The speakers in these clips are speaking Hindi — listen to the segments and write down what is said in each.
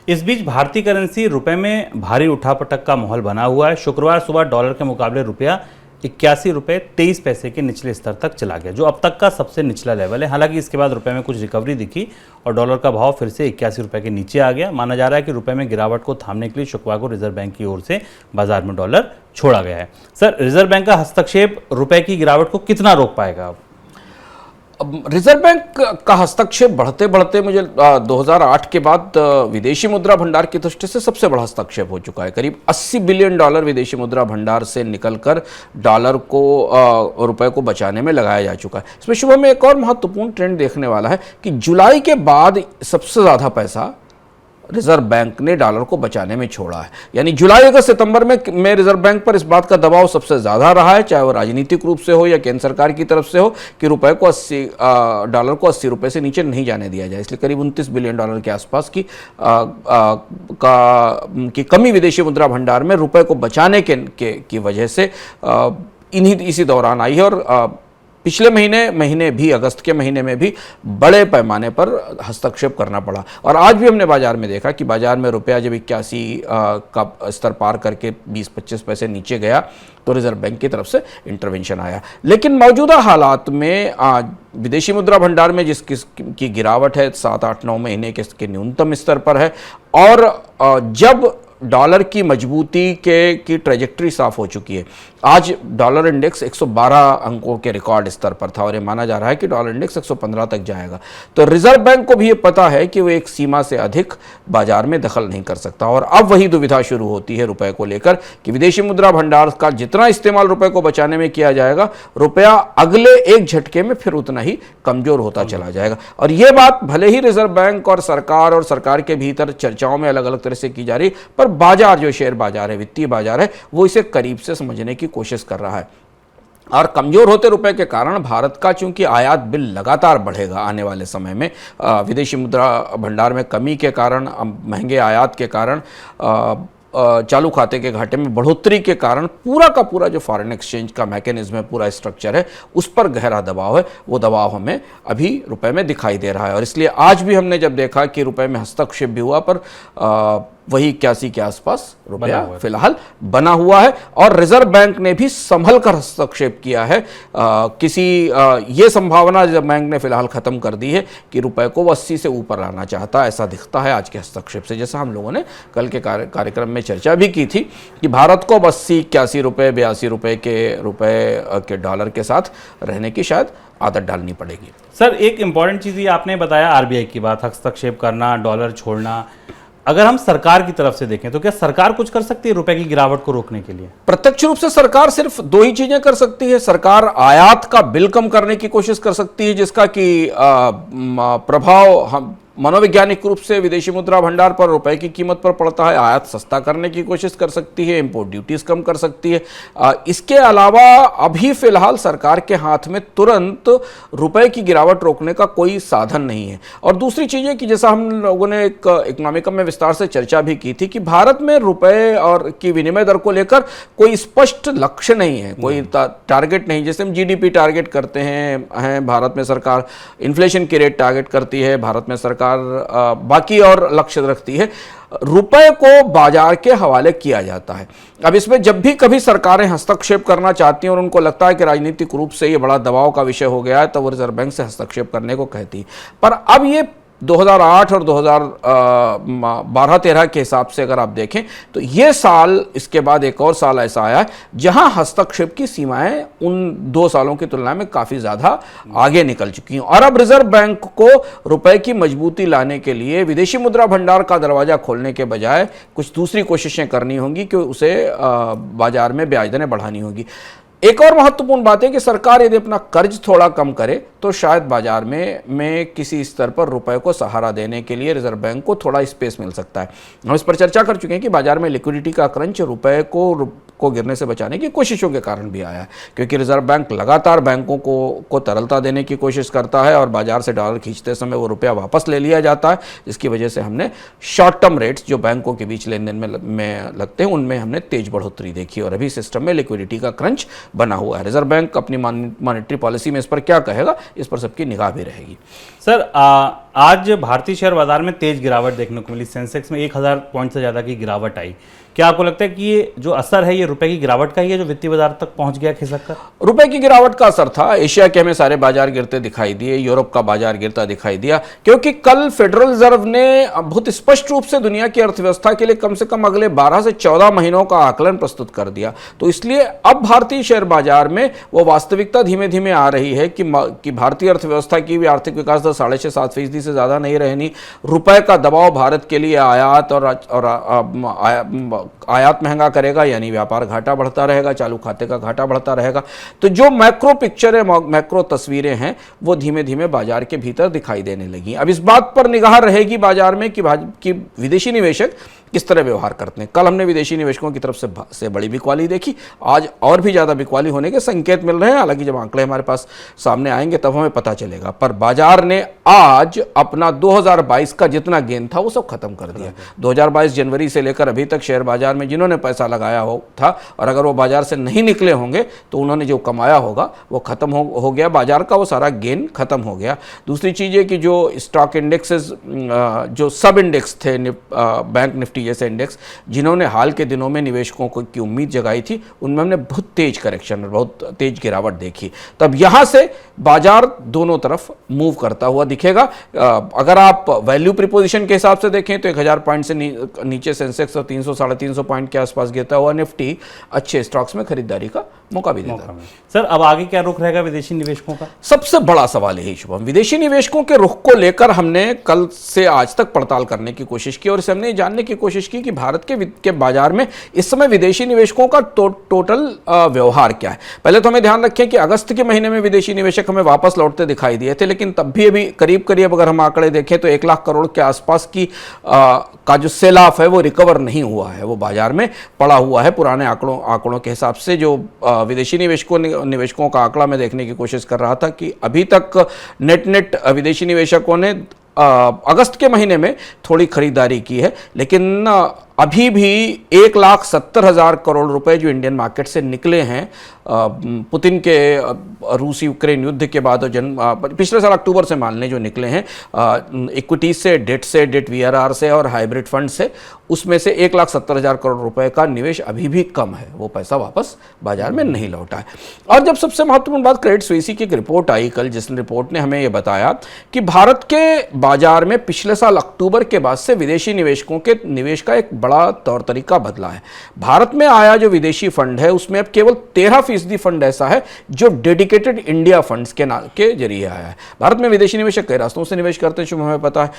इस बीच भारतीय करेंसी रुपए में भारी उठापटक का माहौल बना हुआ है। शुक्रवार सुबह डॉलर के मुकाबले रुपया 81 रुपये 23 पैसे के निचले स्तर तक चला गया, जो अब तक का सबसे निचला लेवल है। हालांकि इसके बाद रुपए में कुछ रिकवरी दिखी और डॉलर का भाव फिर से 81 रुपये के नीचे आ गया। माना जा रहा है कि रुपए में गिरावट को थामने के लिए शुक्रवार को रिजर्व बैंक की ओर से बाजार में डॉलर छोड़ा गया है। सर, रिजर्व बैंक का हस्तक्षेप रुपए की गिरावट को कितना रोक पाएगा? अब रिजर्व बैंक का हस्तक्षेप बढ़ते बढ़ते मुझे 2008 के बाद विदेशी मुद्रा भंडार की दृष्टि से सबसे बड़ा हस्तक्षेप हो चुका है। करीब 80 बिलियन डॉलर विदेशी मुद्रा भंडार से निकलकर डॉलर को रुपए को बचाने में लगाया जा चुका है। इसमें सुबह में एक और महत्वपूर्ण ट्रेंड देखने वाला है कि जुलाई के बाद सबसे ज़्यादा पैसा रिजर्व बैंक ने डॉलर को बचाने में छोड़ा है। यानी जुलाई अगस्त सितंबर में रिजर्व बैंक पर इस बात का दबाव सबसे ज़्यादा रहा है, चाहे वो राजनीतिक रूप से हो या केंद्र सरकार की तरफ से हो, कि रुपए को डॉलर को 80 रुपये से नीचे नहीं जाने दिया जाए। इसलिए करीब 29 बिलियन डॉलर के आसपास की कमी विदेशी मुद्रा भंडार में रुपए को बचाने की वजह से इसी दौरान आई है। और पिछले महीने भी, अगस्त के महीने में भी बड़े पैमाने पर हस्तक्षेप करना पड़ा। और आज भी हमने बाजार में देखा कि बाजार में रुपया जब 81 का स्तर पार करके 20-25 पैसे नीचे गया तो रिजर्व बैंक की तरफ से इंटरवेंशन आया। लेकिन मौजूदा हालात में विदेशी मुद्रा भंडार में जिसकी गिरावट है 7-8-9 महीने के न्यूनतम स्तर पर है, और जब डॉलर की मजबूती की ट्रेजेक्टरी साफ हो चुकी है। आज डॉलर इंडेक्स 112 अंकों के रिकॉर्ड स्तर पर था और ये माना जा रहा है कि डॉलर इंडेक्स 115 तक जाएगा। तो रिजर्व बैंक को भी ये पता है कि वो एक सीमा से अधिक बाजार में दखल नहीं कर सकता। और अब वही दुविधा शुरू होती है रुपए को लेकर कि विदेशी मुद्रा भंडार का जितना इस्तेमाल रुपए को बचाने में किया जाएगा, रुपया अगले एक झटके में फिर उतना ही कमजोर होता चला जाएगा। और ये बात भले ही रिजर्व बैंक और सरकार के भीतर चर्चाओं में अलग अलग तरह से की जा रही, पर बाजार, जो शेयर बाजार है, वित्तीय बाजार है, वो इसे करीब से समझने की कोशिश कर रहा है। और कमजोर होते रुपए के कारण भारत का चूंकि आयात बिल लगातार बढ़ेगा आने वाले समय में, विदेशी मुद्रा भंडार में कमी के कारण, महंगे आयात के कारण, चालू खाते के घाटे में बढ़ोतरी के कारण पूरा का पूरा जो फॉरेन एक्सचेंज का मैकेनिज्म है, पूरा स्ट्रक्चर है, उस पर गहरा दबाव है। वो दबाव हमें अभी रुपए में दिखाई दे रहा है। और इसलिए आज भी हमने जब देखा कि रुपए में हस्तक्षेप भी हुआ, पर वही 81 के आसपास रुपया फिलहाल बना हुआ है। और रिजर्व बैंक ने भी संभल कर हस्तक्षेप किया है। ये संभावना रिजर्व बैंक ने फिलहाल खत्म कर दी है कि रुपए को 80 से ऊपर लाना चाहता है, ऐसा दिखता है आज के हस्तक्षेप से। जैसा हम लोगों ने कल के कार्यक्रम में चर्चा भी की थी कि भारत को 80, 81 रुपये, 82 रुपये के डॉलर के साथ रहने की शायद आदत डालनी पड़ेगी। सर, एक इंपॉर्टेंट चीज़ ये आपने बताया, आरबीआई की बात, हस्तक्षेप करना, डॉलर छोड़ना। अगर हम सरकार की तरफ से देखें तो क्या सरकार कुछ कर सकती है रुपए की गिरावट को रोकने के लिए? प्रत्यक्ष रूप से सरकार सिर्फ 2 ही चीजें कर सकती है। सरकार आयात का बिल कम करने की कोशिश कर सकती है, जिसका कि प्रभाव हम मनोवैज्ञानिक रूप से विदेशी मुद्रा भंडार पर रुपए की कीमत पर पड़ता है। आयात सस्ता करने की कोशिश कर सकती है, इंपोर्ट ड्यूटीज कम कर सकती है। इसके अलावा अभी फिलहाल सरकार के हाथ में तुरंत रुपए की गिरावट रोकने का कोई साधन नहीं है। और दूसरी चीज़ है कि जैसा हम लोगों ने एक इकोनॉमिकम में विस्तार से चर्चा भी की थी कि भारत में रुपए और की विनिमय दर को लेकर कोई स्पष्ट लक्ष्य नहीं है, कोई टारगेट नहीं। जैसे हम जीडीपी टारगेट करते हैं भारत में सरकार इन्फ्लेशन की रेट टारगेट करती है, भारत में सरकार बाकी और लक्ष्य रखती है, रुपए को बाजार के हवाले किया जाता है। अब इसमें जब भी कभी सरकारें हस्तक्षेप करना चाहती हैं और उनको लगता है कि राजनीतिक रूप से ये बड़ा दबाव का विषय हो गया है, तो वो रिजर्व बैंक से हस्तक्षेप करने को कहती है। पर अब ये 2008 और 2012-13 के हिसाब से अगर आप देखें तो ये साल, इसके बाद एक और साल ऐसा आया है जहां हस्तक्षेप की सीमाएं उन 2 सालों की तुलना में काफ़ी ज़्यादा आगे निकल चुकी हैं। और अब रिजर्व बैंक को रुपए की मजबूती लाने के लिए विदेशी मुद्रा भंडार का दरवाज़ा खोलने के बजाय कुछ दूसरी कोशिशें करनी होंगी कि उसे बाजार में ब्याज दरें बढ़ानी होगी। एक और महत्वपूर्ण बात है कि सरकार यदि अपना कर्ज थोड़ा कम करे तो शायद बाजार में किसी स्तर पर रुपए को सहारा देने के लिए रिजर्व बैंक को थोड़ा स्पेस मिल सकता है। हम इस पर चर्चा कर चुके हैं कि बाजार में लिक्विडिटी का क्रंच रुपए को गिरने से बचाने की कोशिशों के कारण भी आया है, क्योंकि रिजर्व बैंक लगातार बैंकों को तरलता देने की कोशिश करता है और बाजार से डॉलर खींचते समय वो रुपया वापस ले लिया जाता है, जिसकी वजह से हमने शॉर्ट टर्म रेट्स जो बैंकों के बीच लेन देन में लगते हैं उनमें हमने तेज बढ़ोतरी देखी और अभी सिस्टम में लिक्विडिटी का क्रंच बना हुआ है। रिजर्व बैंक अपनी मॉनेटरी पॉलिसी में इस पर क्या कहेगा, इस पर सबकी निगाह भी रहेगी। सर, आज भारतीय शेयर बाजार में तेज गिरावट देखने को मिली। सेंसेक्स में 1000 पॉइंट से ज़्यादा की गिरावट आई। क्या आपको लगता है कि ये जो असर है ये रुपए की गिरावट का ही है जो वित्तीय बाजार तक पहुंच गया खिसक कर? रुपए की गिरावट का असर था। एशिया के हमें सारे बाजार गिरते दिखाई दिए, यूरोप का बाजार गिरता दिखाई दिया, क्योंकि कल फेडरल रिजर्व ने बहुत स्पष्ट रूप से दुनिया की अर्थव्यवस्था के लिए कम से कम अगले 12 से 14 महीनों का आकलन प्रस्तुत कर दिया। तो इसलिए अब भारतीय शेयर बाजार में वो वास्तविकता धीमे धीमे आ रही है कि भारतीय अर्थव्यवस्था की भी आर्थिक विकास दर 6.5-7% से ज्यादा नहीं रहनी। रुपए का दबाव भारत के लिए आयात और आयात महंगा करेगा, यानी व्यापार घाटा बढ़ता रहेगा, चालू खाते का घाटा बढ़ता रहेगा। तो जो मैक्रो पिक्चर है, मैक्रो तस्वीरें हैं, वो धीमे धीमे बाजार के भीतर दिखाई देने लगी। अब इस बात पर निगाह रहेगी बाजार में कि विदेशी निवेशक किस तरह व्यवहार करते हैं। कल हमने विदेशी निवेशकों की तरफ से बड़ी बिकवाली देखी, आज और भी ज्यादा बिकवाली होने के संकेत मिल रहे हैं। हालांकि जब आंकड़े हमारे पास सामने आएंगे तब हमें पता चलेगा। पर बाजार ने आज अपना 2022 का जितना गेन था वो सब खत्म कर दिया। 2022 जनवरी से लेकर अभी तक शेयर बाजार में जिन्होंने पैसा लगाया हो था, और अगर वो बाजार से नहीं निकले होंगे तो उन्होंने जो कमाया होगा वो खत्म हो गया। बाजार का वो सारा गेन खत्म हो गया। दूसरी चीज है कि जो स्टॉक इंडेक्सेस, जो सब इंडेक्स थे, बैंक निफ्टी जैसे इंडेक्स, जिन्होंने हाल के दिनों में निवेशकों को की उम्मीद जगाई थी, उनमें हमने बहुत तेज करेक्शन और बहुत तेज गिरावट देखी। तब यहां से बाजार दोनों तरफ मूव करता हुआ दिखेगा। अगर आप वैल्यू प्रीपोजिशन के हिसाब से देखें तो 1000 पॉइंट से नीचे सेंसेक्स और 300-350 पॉइंट के आसपास गिरता हुआ निफ्टी अच्छे स्टॉक्स में खरीदारी का मौका भी देता है। सर, अब आगे क्या रुख रहेगा विदेशी निवेशकों का? सबसे बड़ा सवाल यही शुभम, विदेशी निवेशकों के रुख को लेकर हमने कल से आज तक पड़ताल करने की कोशिश की और इसे हमने जानने की कोशिश की कि भारत के बाजार में इस समय विदेशी निवेशकों का टोटल व्यवहार क्या है। पहले तो हमें ध्यान रखें कि अगस्त के महीने में विदेशी निवेशक हमें वापस लौटते दिखाई दिए थे, लेकिन तब भी अभी करीब करीब अगर हम आंकड़े देखें तो 1 लाख करोड़ के आसपास की का जो सेल ऑफ है वो रिकवर नहीं हुआ है, वो बाजार में पड़ा हुआ है। पुराने आंकड़ों के हिसाब से जो विदेशी निवेशकों का आंकड़ा मैं देखने की कोशिश कर रहा था कि अभी तक नेट विदेशी निवेशकों ने अगस्त के महीने में थोड़ी खरीदारी की है, लेकिन अभी भी 1,70,000 करोड़ रुपए जो इंडियन मार्केट से निकले हैं पुतिन के रूस यूक्रेन युद्ध के बाद और पिछले साल अक्टूबर से मान लें जो निकले हैं इक्विटी से, डेट वीआरआर से और हाइब्रिड फंड से, उसमें से 1,70,000 करोड़ रुपए का निवेश अभी भी कम है, वो पैसा वापस बाजार में नहीं लौटा है। और जब सबसे महत्वपूर्ण बात क्रेडिट स्विस की एक रिपोर्ट आई कल, जिस रिपोर्ट ने हमें यह बताया कि भारत के बाजार में पिछले साल अक्टूबर के बाद से विदेशी निवेशकों के निवेश का एक बड़ा तौर तरीका बदला है। भारत में आया जो विदेशी फंड है उसमें अब केवल 13% फंड ऐसा है जो डेडिकेटेड इंडिया फंड्स के जरिए आया है। भारत में विदेशी निवेशक कई रास्तों से निवेश करते हैं, हमें पता है।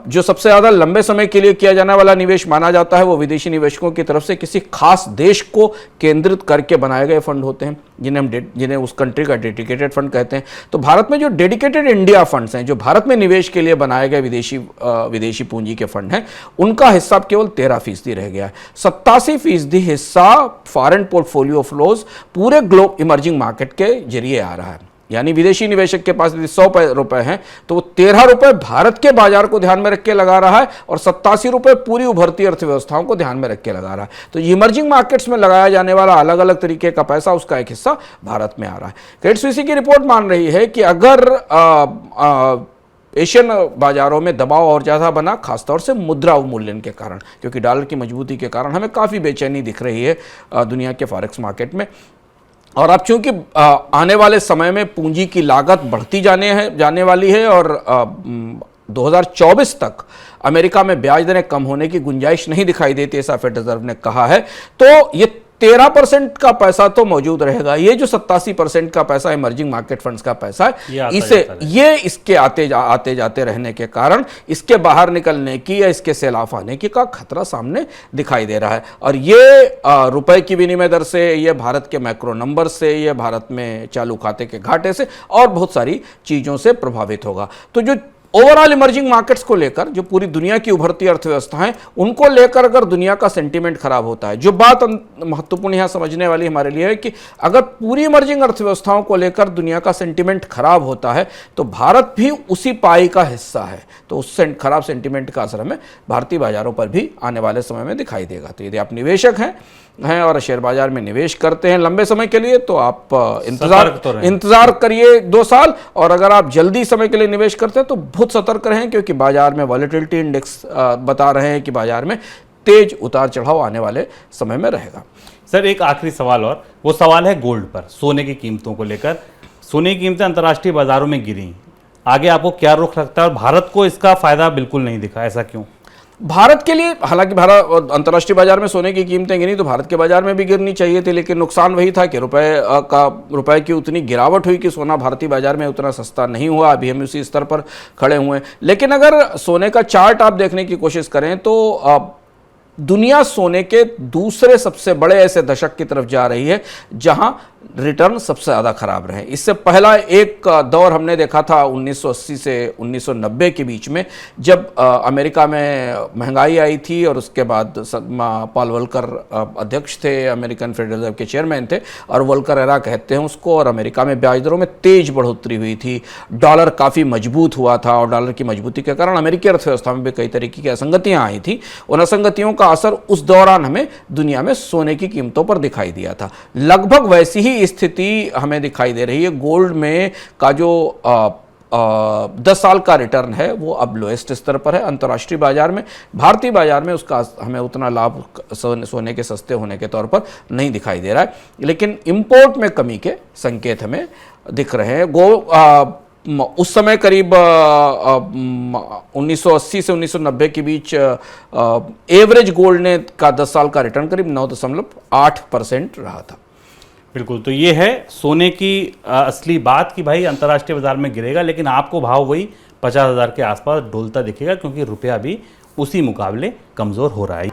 जो सबसे ज्यादा लंबे समय के लिए किया जाने वाला निवेश माना जाता है वो विदेशी निवेशकों की तरफ से किसी खास देश को केंद्रित करके बनाए गए फंड होते हैं, जिन्हें उस कंट्री का डेडिकेटेड फंड कहते हैं। तो भारत में जो डेडिकेटेड इंडिया फंड्स हैं, जो भारत में निवेश के लिए बनाए गए विदेशी पूंजी के फंड हैं, उनका हिस्सा केवल 13% रह गया है। 87% हिस्सा फॉरेन पोर्टफोलियो फ्लोज पूरे ग्लोब इमर्जिंग मार्केट के जरिए आ रहा है। यानी विदेशी निवेशक के पास यदि 100 रुपए हैं तो वो 13 रुपए भारत के बाजार को ध्यान में रख के लगा रहा है और 87 रुपए पूरी उभरती अर्थव्यवस्थाओं को ध्यान में रख के लगा रहा है। तो इमर्जिंग मार्केट्स में लगाया जाने वाला अलग अलग तरीके का पैसा, उसका एक हिस्सा भारत में आ रहा है। क्रेडिट स्विस की रिपोर्ट मान रही है कि अगर एशियन बाजारों में दबाव और ज़्यादा बना, खासतौर से मुद्रा अवमूल्यन के कारण, क्योंकि डॉलर की मजबूती के कारण हमें काफ़ी बेचैनी दिख रही है दुनिया के फॉरेक्स मार्केट में। और अब चूंकि आने वाले समय में पूंजी की लागत बढ़ती जाने वाली है और 2024 तक अमेरिका में ब्याज दरें कम होने की गुंजाइश नहीं दिखाई देती, ऐसा फेडरल रिजर्व ने कहा है। तो ये 13% का पैसा तो मौजूद रहेगा। ये जो 87% का पैसा इमर्जिंग मार्केट फंड्स का पैसा है, इसके आते जाते रहने के कारण इसके बाहर निकलने की या इसके सेल ऑफ आने की का खतरा सामने दिखाई दे रहा है। और ये रुपए की विनिमय दर से, ये भारत के मैक्रो नंबर से, ये भारत में चालू खाते के घाटे से और बहुत सारी चीजों से प्रभावित होगा। तो जो ओवरऑल इमर्जिंग मार्केट्स को लेकर, जो पूरी दुनिया की उभरती अर्थव्यवस्था है, उनको लेकर अगर दुनिया का सेंटीमेंट खराब होता है, जो बात महत्वपूर्ण यहां समझने वाली हमारे लिए है कि अगर पूरी इमर्जिंग अर्थव्यवस्थाओं को लेकर दुनिया का सेंटीमेंट खराब होता है तो भारत भी उसी पाई का हिस्सा है। तो उस खराब सेंटीमेंट का असर हमें भारतीय बाजारों पर भी आने वाले समय में दिखाई देगा। तो यदि आप निवेशक हैं और शेयर बाजार में निवेश करते हैं लंबे समय के लिए तो आप इंतजार करिए 2 साल, और अगर आप जल्दी समय के लिए निवेश करते हैं तो बहुत सतर्क रहें, क्योंकि बाजार में वॉलेटिलिटी इंडेक्स बता रहे हैं कि बाजार में तेज उतार चढ़ाव आने वाले समय में रहेगा। सर एक आखिरी सवाल और, वो सवाल है गोल्ड पर, सोने की कीमतों को लेकर। सोने की कीमतें अंतर्राष्ट्रीय बाजारों में गिरी, आगे आपको क्या रुख लगता है? और भारत को इसका फायदा बिल्कुल नहीं दिखा, ऐसा क्यों? भारत के लिए, हालांकि भारत अंतर्राष्ट्रीय बाजार में सोने की कीमतें गिरी तो भारत के बाजार में भी गिरनी चाहिए थी, लेकिन नुकसान वही था कि रुपए की उतनी गिरावट हुई कि सोना भारतीय बाजार में उतना सस्ता नहीं हुआ। अभी हम उसी स्तर पर खड़े हुए हैं। लेकिन अगर सोने का चार्ट आप देखने की कोशिश करें तो दुनिया सोने के दूसरे सबसे बड़े ऐसे दशक की तरफ जा रही है जहां रिटर्न सबसे ज़्यादा खराब रहे। इससे पहला एक दौर हमने देखा था 1980 से 1990 के बीच में, जब अमेरिका में महंगाई आई थी और उसके बाद पॉल वोल्कर अध्यक्ष थे, अमेरिकन फेडरल रिजर्व के चेयरमैन थे, और वोल्कर एरा कहते हैं उसको। और अमेरिका में ब्याज दरों में तेज बढ़ोतरी हुई थी, डॉलर काफ़ी मजबूत हुआ था, और डॉलर की मजबूती के कारण अमेरिकी अर्थव्यवस्था में भी कई तरीके की असंगतियाँ आई थी। उन असंगतियों का असर उस दौरान हमें दुनिया में सोने की कीमतों पर दिखाई दिया था। लगभग वैसी ही स्थिति हमें दिखाई दे रही है। गोल्ड में का जो 10 साल का रिटर्न है वो अब लोएस्ट स्तर पर है अंतर्राष्ट्रीय बाजार में। भारतीय बाजार में उसका हमें उतना लाभ सोने के सस्ते होने के तौर पर नहीं दिखाई दे रहा है, लेकिन इंपोर्ट में कमी के संकेत हमें दिख रहे हैं। उस समय करीब 1980 से 1990 के बीच एवरेज गोल्ड ने का 10 साल का रिटर्न करीब 9.8% रहा था। बिल्कुल, तो ये है सोने की असली बात कि भाई अंतर्राष्ट्रीय बाजार में गिरेगा, लेकिन आपको भाव वही 50,000 के आसपास डोलता दिखेगा, क्योंकि रुपया भी उसी मुकाबले कमज़ोर हो रहा है।